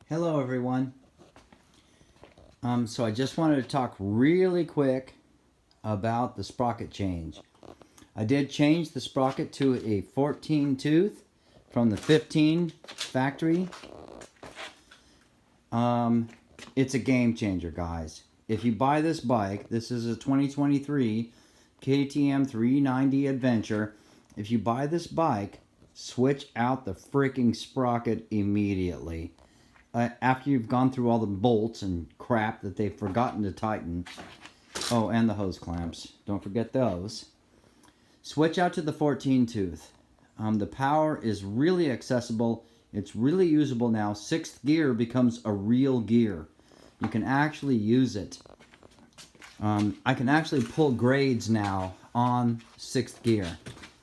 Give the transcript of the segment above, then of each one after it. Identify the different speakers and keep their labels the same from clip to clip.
Speaker 1: Hello everyone. So I just wanted to talk really quick about the sprocket change. I did change the sprocket to a 14 tooth from the 15 factory. It's a game changer, guys. If you buy this bike, this is a 2023 KTM 390 Adventure. If you buy this bike, switch out the freaking sprocket immediately. After you've gone through all the bolts and crap that they've forgotten to tighten. Oh, and the hose clamps. Don't forget those. Switch out to the 14 tooth. The power is really accessible. It's really usable now. 6th gear becomes a real gear. You can actually use it. I can actually pull grades now on 6th gear,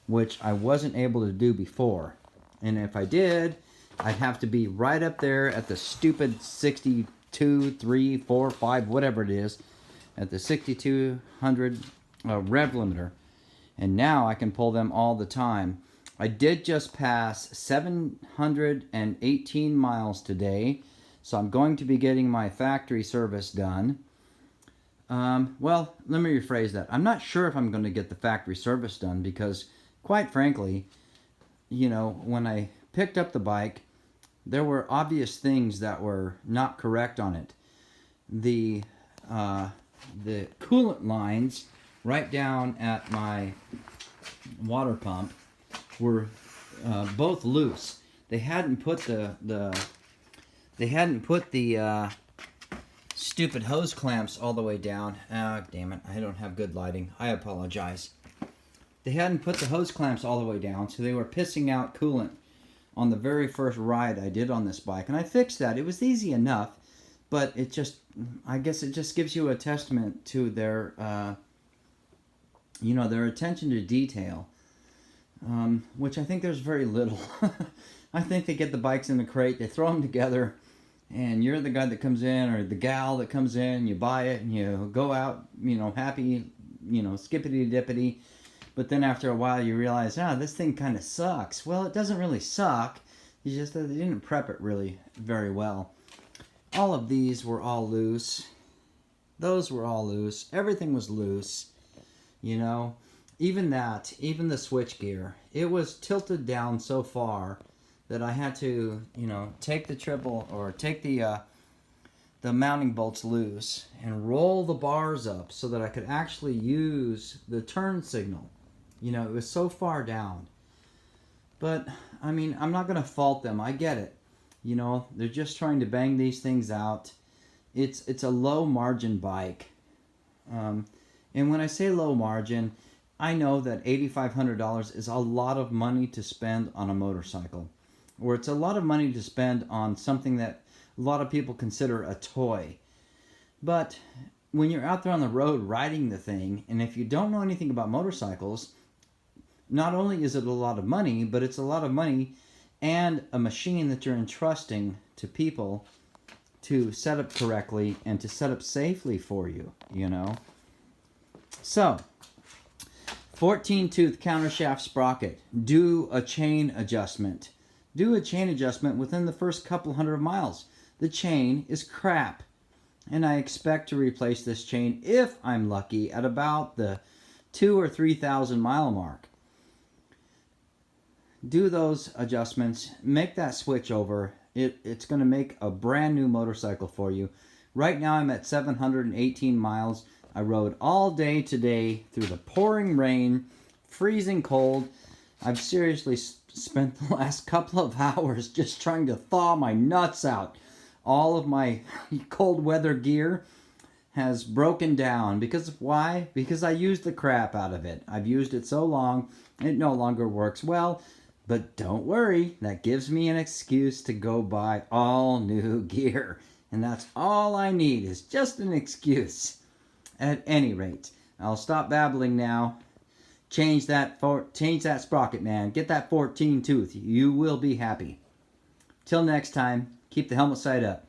Speaker 1: which I wasn't able to do before. And if I did, I'd have to be right up there at the stupid 62, 3, 4, 5, whatever it is, at the 6200 rev limiter. And now I can pull them all the time. I did just pass 718 miles today, so I'm going to be getting my factory service done. Well, let me rephrase that. I'm not sure if I'm going to get the factory service done because, quite frankly, you know, when I picked up the bike, there were obvious things that were not correct on it. The coolant lines right down at my water pump were both loose. They hadn't put the stupid hose clamps all the way down. Ah, damn it! I don't have good lighting. I apologize. They hadn't put the hose clamps all the way down, so they were pissing out coolant on the very first ride I did on this bike. And I fixed that. It was easy enough, but it just, I guess it just gives you a testament to their, their attention to detail, which I think there's very little. I think they get the bikes in the crate, they throw them together, and you're the guy that comes in, or the gal that comes in, you buy it, and you go out, happy, skippity-dippity. But then after a while you realize, this thing kind of sucks. Well, it doesn't really suck. It's just that they didn't prep it really very well. All of these were all loose. Those were all loose. Everything was loose. Even the switch gear, it was tilted down so far that I had to, take the the mounting bolts loose and roll the bars up so that I could actually use the turn signal. It was so far down. But, I'm not going to fault them. I get it. They're just trying to bang these things out. It's a low margin bike. And when I say low margin, I know that $8,500 is a lot of money to spend on a motorcycle. Or it's a lot of money to spend on something that a lot of people consider a toy. But when you're out there on the road riding the thing, and if you don't know anything about motorcycles, not only is it a lot of money, but it's a lot of money and a machine that you're entrusting to people to set up correctly and to set up safely for you, So, 14 tooth countershaft sprocket. Do a chain adjustment. Do a chain adjustment within the first couple hundred miles. The chain is crap. And I expect to replace this chain, if I'm lucky, at about the 2,000 or 3,000 mile mark. Do those adjustments. Make that switch over. It's going to make a brand new motorcycle for you. Right now I'm at 718 miles. I rode all day today through the pouring rain, freezing cold. I've seriously spent the last couple of hours just trying to thaw my nuts out. All of my cold weather gear has broken down. Because why? Because I used the crap out of it. I've used it so long, it no longer works well. But don't worry, that gives me an excuse to go buy all new gear. And that's all I need, is just an excuse. At any rate, I'll stop babbling now. Change that sprocket, man. Get that 14 tooth. You will be happy. Till next time, keep the helmet sight up.